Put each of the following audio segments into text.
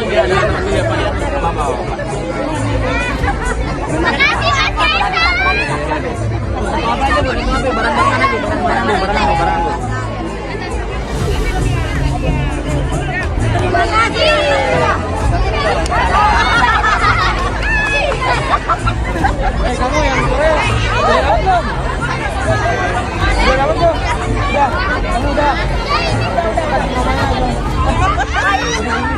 dia adalah temannya Pak ya. Bapak. Terima kasih Mas Kaisang. Apa aja Bu? Itu apa? Barang-barang aja, barang-barang. Terima kasih. Kamu yang udah dapat belum? Udah dapat belum? Udah, kamu udah.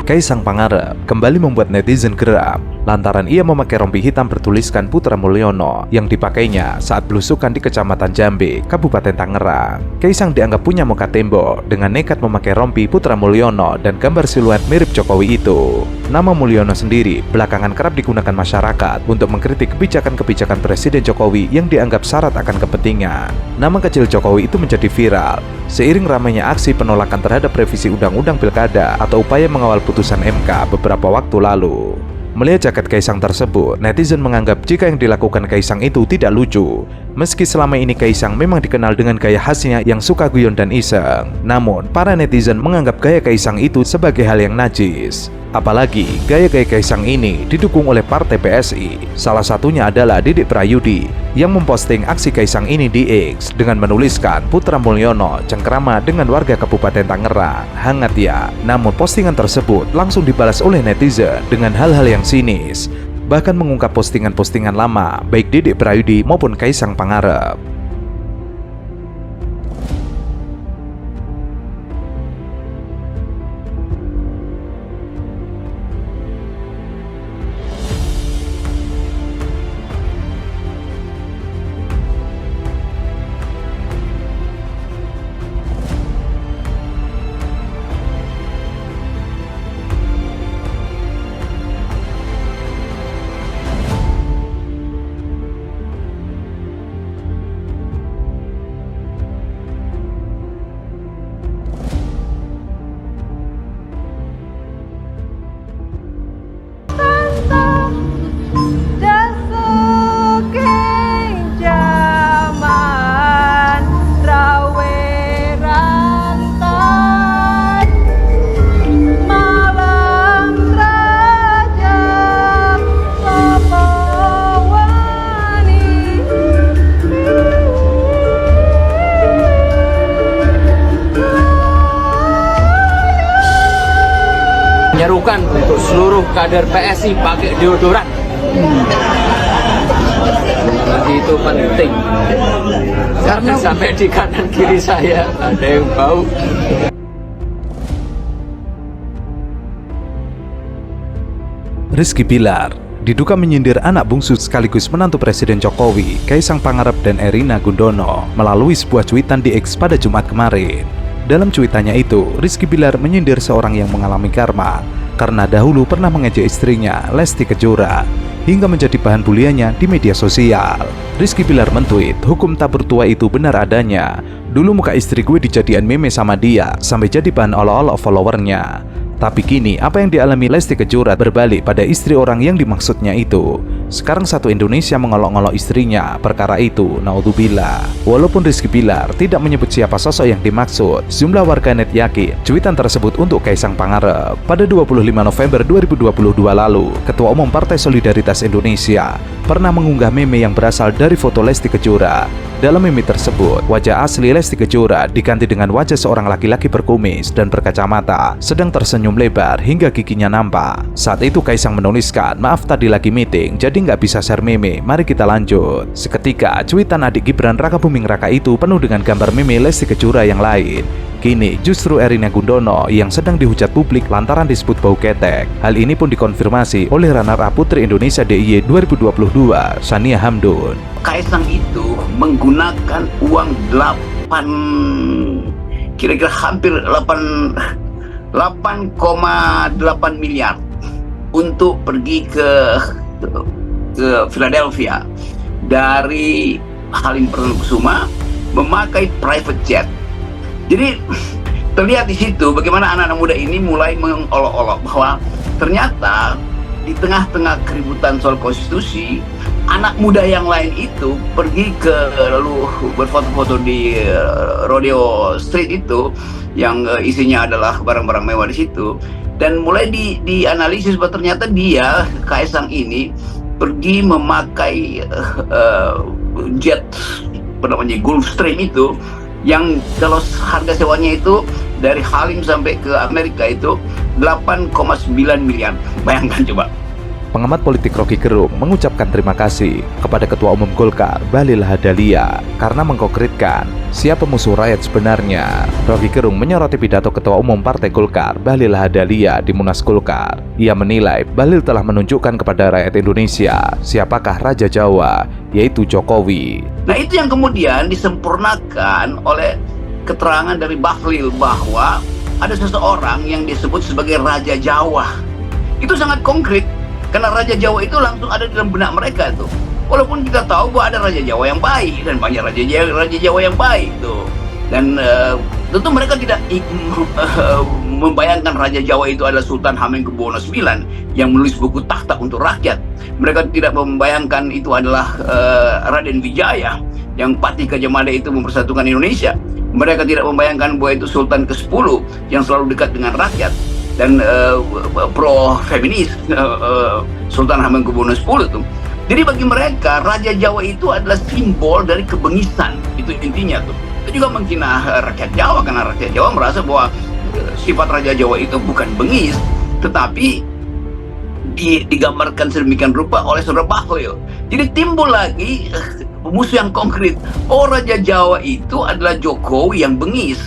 Kaisang Pangarep kembali membuat netizen geram lantaran ia memakai rompi hitam bertuliskan Putra Mulyono yang dipakainya saat belusukan di Kecamatan Jambe, Kabupaten Tangerang. Kaisang dianggap punya muka tembok dengan nekat memakai rompi Putra Mulyono dan gambar siluet mirip Jokowi itu. Nama Mulyono sendiri belakangan kerap digunakan masyarakat untuk mengkritik kebijakan-kebijakan Presiden Jokowi yang dianggap syarat akan kepentingan. Nama kecil Jokowi itu menjadi viral seiring ramainya aksi penolakan terhadap revisi Undang-Undang Pilkada atau upaya mengawal putusan MK beberapa waktu lalu. Melihat jaket Kaisang tersebut, netizen menganggap jika yang dilakukan Kaisang itu tidak lucu. Meski selama ini Kaisang memang dikenal dengan gaya khasnya yang suka guyon dan iseng, namun para netizen menganggap gaya Kaisang itu sebagai hal yang najis. Apalagi gaya-gaya Kaisang ini didukung oleh partai PSI. Salah satunya adalah Didik Prayudi yang memposting aksi Kaisang ini di X dengan menuliskan Putra Mulyono cengkrama dengan warga Kabupaten Tangerang. Hangat ya. Namun postingan tersebut langsung dibalas oleh netizen dengan hal-hal yang sinis, bahkan mengungkap postingan-postingan lama baik Didik Prayudi maupun Kaisang Pangarep. Menyerukan untuk seluruh kader PSI pakai deodoran. Jadi itu penting. Karena sampai di kanan kiri saya ada yang bau. Rizky Bilar diduga menyindir anak bungsu sekaligus menantu Presiden Jokowi, Kaisang Pangarep dan Erina Gudono melalui sebuah cuitan di X pada Jumat kemarin. Dalam cuitannya itu, Rizky Bilar menyindir seorang yang mengalami karma karena dahulu pernah mengejek istrinya, Lesti Kejora, hingga menjadi bahan buliannya di media sosial. Rizky Bilar mentweet, hukum tabur tua itu benar adanya. Dulu muka istri gue dijadian meme sama dia, sampai jadi bahan olok-olok followernya. Tapi kini, apa yang dialami Lesti Kejora berbalik pada istri orang yang dimaksudnya itu. Sekarang satu Indonesia mengolok-olok istrinya, perkara itu, naudzubillah. Walaupun Rizky Bilar tidak menyebut siapa sosok yang dimaksud, sejumlah warganet yakin cuitan tersebut untuk Kaisang Pangarep. Pada 25 November 2022 lalu, Ketua Umum Partai Solidaritas Indonesia pernah mengunggah meme yang berasal dari foto Lesti Kejora. Dalam meme tersebut, wajah asli Lesti Kejora diganti dengan wajah seorang laki-laki berkumis dan berkacamata, sedang tersenyum lebar hingga giginya nampak. Saat itu Kaisang menuliskan, maaf tadi lagi meeting, jadi nggak bisa share meme, mari kita lanjut. Seketika, cuitan adik Gibran Rakabuming Raka itu penuh dengan gambar meme Lesti Kejora yang lain. Kini justru Erina Gudono yang sedang dihujat publik lantaran disebut bau ketek. Hal ini pun dikonfirmasi oleh runner-up Putri Indonesia DIY 2022, Shania Hamdun. Kaisang itu menggunakan uang 8, kira-kira hampir 8,8 miliar untuk pergi ke Philadelphia dari Halim Perdana memakai private jet. Jadi terlihat di situ bagaimana anak-anak muda ini mulai mengolok-olok bahwa ternyata di tengah-tengah keributan soal konstitusi, anak muda yang lain itu pergi ke lalu berfoto-foto di Rodeo Street itu yang isinya adalah barang-barang mewah di situ. Dan mulai dianalisis bahwa ternyata dia, Kaisang ini, pergi memakai jet Gulfstream itu, yang kalau harga sewanya itu dari Halim sampai ke Amerika itu 8,9 miliar. Bayangkan coba. Pengamat politik Rocky Gerung mengucapkan terima kasih kepada Ketua Umum Golkar Bahlil Lahadalia karena mengkonkretkan siapa musuh rakyat sebenarnya. Rocky Gerung menyoroti pidato Ketua Umum Partai Golkar Bahlil Lahadalia di Munas Golkar. Ia menilai Bahlil telah menunjukkan kepada rakyat Indonesia siapakah Raja Jawa, yaitu Jokowi. Nah, itu yang kemudian disempurnakan oleh keterangan dari Bahlil bahwa ada seseorang yang disebut sebagai Raja Jawa. Itu sangat konkret. Karena Raja Jawa itu langsung ada di dalam benak mereka tuh. Walaupun kita tahu bahwa ada Raja Jawa yang baik dan banyak Raja Jawa yang baik tuh. Dan tentu mereka tidak membayangkan Raja Jawa itu adalah Sultan Hamengkubuwono IX yang menulis buku Takhta untuk Rakyat. Mereka tidak membayangkan itu adalah Raden Wijaya yang Patih Gajah Mada itu mempersatukan Indonesia. Mereka tidak membayangkan bahwa itu Sultan ke-10 yang selalu dekat dengan rakyat dan pro-feminis, Sultan Hamengkubuwono X itu. Jadi bagi mereka Raja Jawa itu adalah simbol dari kebengisan, itu intinya tuh. Itu juga menghina rakyat Jawa karena rakyat Jawa merasa bahwa sifat Raja Jawa itu bukan bengis, tetapi digambarkan sedemikian rupa oleh saudara Bahlil. Jadi timbul lagi musuh yang konkret. Oh, Raja Jawa itu adalah Jokowi yang bengis.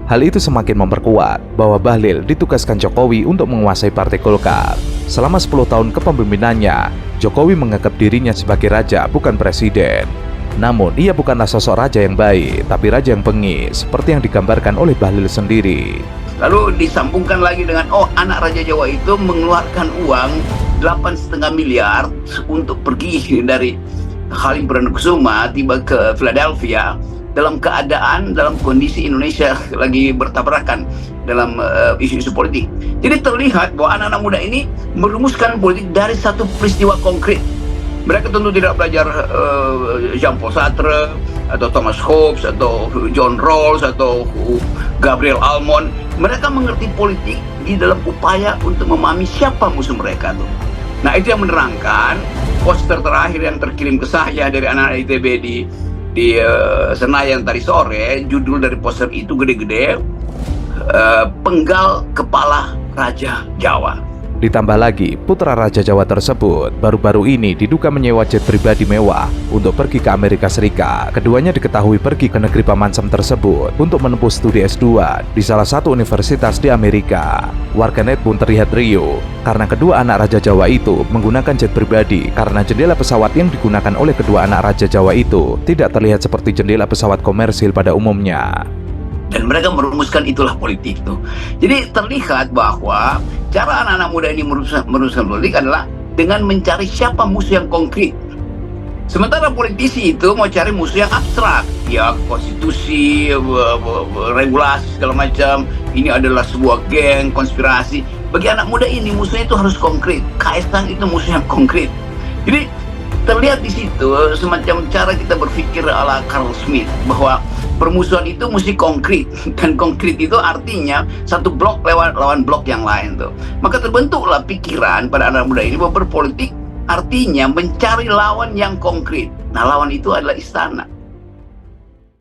Hal itu semakin memperkuat bahwa Bahlil ditugaskan Jokowi untuk menguasai Partai Golkar. Selama 10 tahun kepemimpinannya, Jokowi menganggap dirinya sebagai raja, bukan presiden. Namun, ia bukanlah sosok raja yang baik, tapi raja yang bengis, seperti yang digambarkan oleh Bahlil sendiri. Lalu disambungkan lagi dengan, anak Raja Jawa itu mengeluarkan uang 8,5 miliar untuk pergi dari Halim Perdanakusuma tiba ke Philadelphia dalam kondisi Indonesia lagi bertabrakan dalam isu-isu politik. Jadi terlihat bahwa anak-anak muda ini merumuskan politik dari satu peristiwa konkret. Mereka tentu tidak belajar Jean-Paul Sartre atau Thomas Hobbes atau John Rawls atau Gabriel Almond. Mereka mengerti politik di dalam upaya untuk memahami siapa musuh mereka tuh. Nah, itu yang menerangkan poster terakhir yang terkirim ke saya dari anak ITB di Senayan tadi sore. Judul dari poster itu gede-gede, Penggal Kepala Raja Jawa. Ditambah lagi, putra Raja Jawa tersebut baru-baru ini diduga menyewa jet pribadi mewah untuk pergi ke Amerika Serikat. Keduanya diketahui pergi ke negeri Paman Sam tersebut untuk menempuh studi S2 di salah satu universitas di Amerika. Warganet pun terlihat riuh karena kedua anak Raja Jawa itu menggunakan jet pribadi karena jendela pesawat yang digunakan oleh kedua anak Raja Jawa itu tidak terlihat seperti jendela pesawat komersil pada umumnya. Dan mereka merumuskan itulah politik tuh. Jadi terlihat bahwa cara anak-anak muda ini merumuskan politik adalah dengan mencari siapa musuh yang konkret. Sementara politisi itu mau cari musuh yang abstrak, ya konstitusi, regulasi segala macam. Ini adalah sebuah geng, konspirasi. Bagi anak muda ini musuhnya itu harus konkret. Kaisang itu musuh yang konkret. Jadi terlihat di situ semacam cara kita berpikir ala Carl Smith bahwa permusuhan itu mesti konkret, dan konkret itu artinya satu blok lawan blok yang lain tuh. Maka terbentuklah pikiran pada anak muda ini bahwa berpolitik artinya mencari lawan yang konkret. Nah, lawan itu adalah istana.